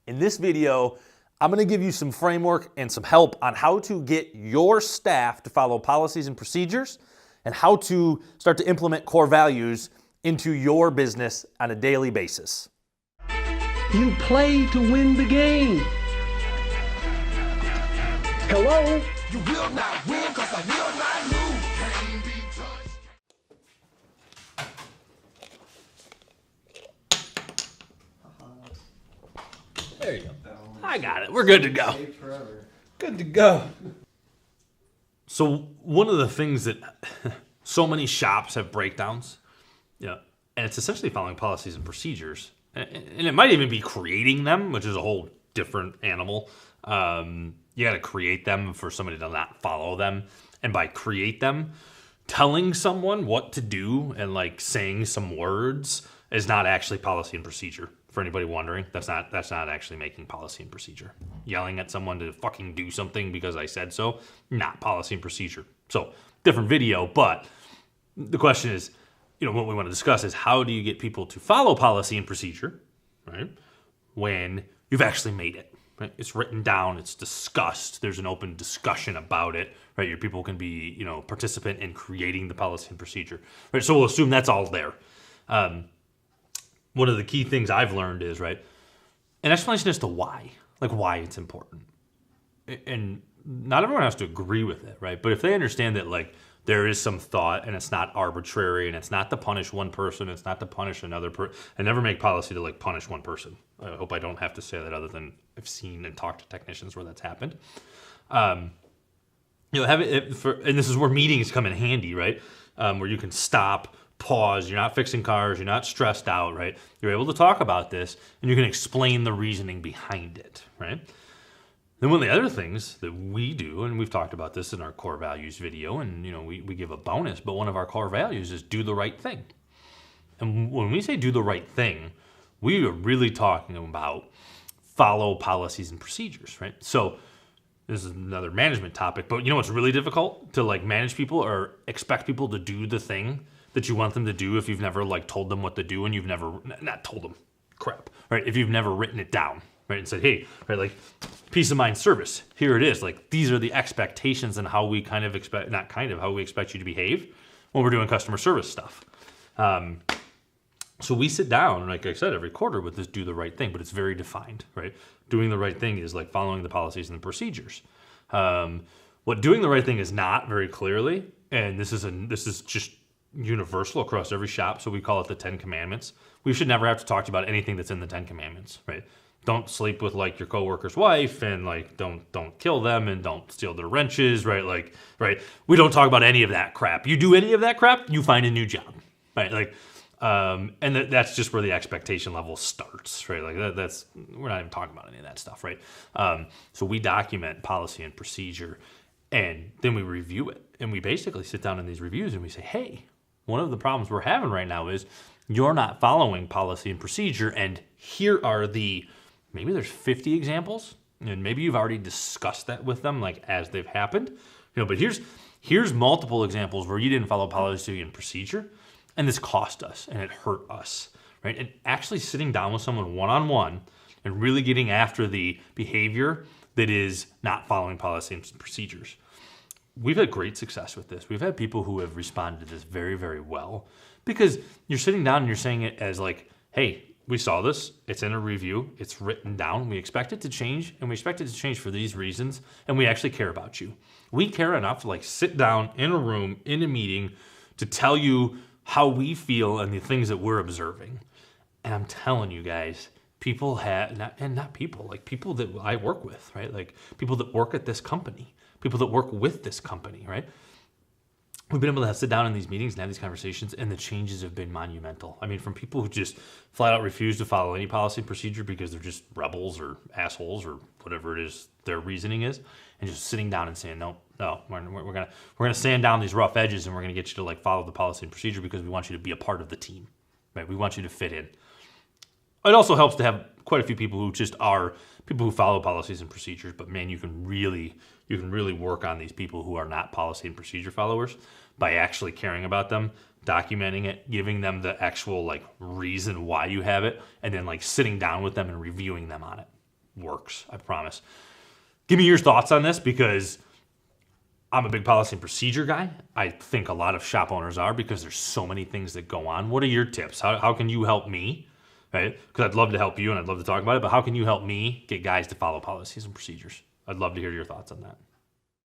In this video, I'm going to give you some framework and some help on how to get your staff to follow policies and procedures and how to start to implement core values into your business on a daily basis. You play to win the game. Hello? You will not win because I will not lose. Can't be touched. There you go. I got it. We're good to go. Good to go. So one of the things that so many shops have breakdowns, and it's essentially following policies and procedures. And it might even be creating them, which is a whole different animal. You got to create them for somebody to not follow them. And by create them, telling someone what to do and like saying some words is not actually policy and procedure. For anybody wondering, that's not actually making policy and procedure. Yelling at someone to fucking do something because I said so, not policy and procedure. So different video, but the question is, what we want to discuss is how do you get people to follow policy and procedure, right? When you've actually made it, right? It's written down, it's discussed, there's an open discussion about it, right? Your people can be, participant in creating the policy and procedure, right? So we'll assume that's all there. One of the key things I've learned is, right, an explanation as to why, like why it's important. And not everyone has to agree with it, right? But if they understand that, like, there is some thought and it's not arbitrary and it's not to punish one person, it's not to punish another person, and never make policy to, like, punish one person. I hope I don't have to say that other than I've seen and talked to technicians where that's happened. Have it for, and this is where meetings come in handy, right? Where you can stop, pause, you're not fixing cars, you're not stressed out, right? You're able to talk about this and you can explain the reasoning behind it, right? Then one of the other things that we do, and we've talked about this in our core values video, and we give a bonus, but one of our core values is do the right thing. And when we say do the right thing, we are really talking about follow policies and procedures, right? So this is another management topic, but what's really difficult to like manage people or expect people to do the thing that you want them to do if you've never like told them what to do and you've never not told them crap, right? If you've never written it down, right, and said, hey, right, like peace of mind service, here it is. Like these are the expectations and how we kind of expect, not kind of, how we expect you to behave when we're doing customer service stuff. So we sit down, like I said, every quarter with this do the right thing, but it's very defined, right? Doing the right thing is like following the policies and the procedures. What doing the right thing is not very clearly, and this is just universal across every shop, so we call it the 10 Commandments. We should never have to talk about anything that's in the 10 Commandments, right? Don't sleep with like your coworker's wife, and like don't kill them, and don't steal their wrenches, right? Like, right? We don't talk about any of that crap. You do any of that crap, you find a new job, right? Like, and that's just where the expectation level starts, right? Like that's we're not even talking about any of that stuff, right? So we document policy and procedure, and then we review it, and we basically sit down in these reviews and we say, hey, one of the problems we're having right now is you're not following policy and procedure, and here are maybe there's 50 examples, and maybe you've already discussed that with them, like as they've happened, but here's multiple examples where you didn't follow policy and procedure, and this cost us, and it hurt us, right? And actually sitting down with someone one-on-one and really getting after the behavior that is not following policy and procedures. We've had great success with this. We've had people who have responded to this very, very well, because you're sitting down and you're saying it as like, hey, we saw this, it's in a review, it's written down, we expect it to change, and we expect it to change for these reasons, and we actually care about you. We care enough to like sit down in a room, in a meeting, to tell you how we feel and the things that we're observing. And I'm telling you guys, people like people that I work with, right? Like people that work at this company, people that work with this company, right? We've been able to sit down in these meetings and have these conversations, and the changes have been monumental. I mean, from people who just flat out refuse to follow any policy and procedure because they're just rebels or assholes or whatever it is their reasoning is, and just sitting down and saying, no, we're gonna sand down these rough edges, and we're gonna get you to like follow the policy and procedure because we want you to be a part of the team, right? We want you to fit in. It also helps to have quite a few people who just are people who follow policies and procedures, but man, you can really work on these people who are not policy and procedure followers by actually caring about them, documenting it, giving them the actual like reason why you have it, and then like sitting down with them and reviewing them on it. works. I promise. Give me your thoughts on this, because I'm a big policy and procedure guy. I think a lot of shop owners are, because there's so many things that go on. What are your tips? How can you help me? Right? Because I'd love to help you and I'd love to talk about it, but how can you help me get guys to follow policies and procedures? I'd love to hear your thoughts on that.